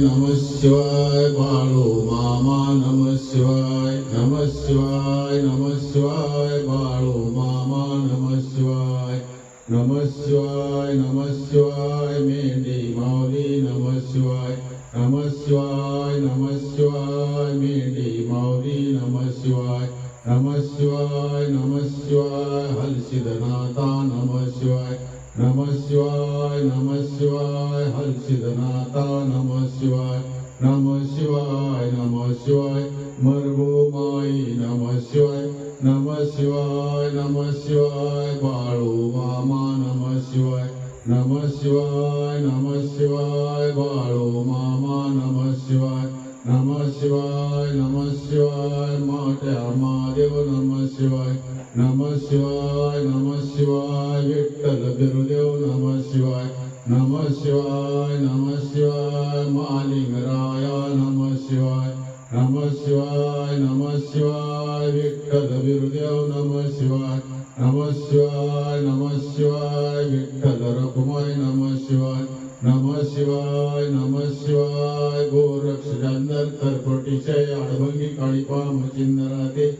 नमः शिवाय बाळू मामा नमः शिवाय बाळू मामा नमः शिवाय मेंढी माऊली नमः शिवाय मेंढी माऊली नमः शिवाय हलसिद्धनाथा नमः शिवाय हलसिद्धनाथा नमः शिवाय मरगो माई नमः शिवाय बाळू मामा नमः शिवाय बाळू मामा नमः शिवाय माट्या महादेव नमः शिवाय विठ्ठल बिरुदेव नमः शिवाय महालिंगराया नमः शिवाय विठ्ठल बिरुदेव नमः शिवाय विठ्ठल रखुमाई नमः शिवाय गोरक्ष जांदर तरकोटीचे आडभंगी काळीपा मचिंदराते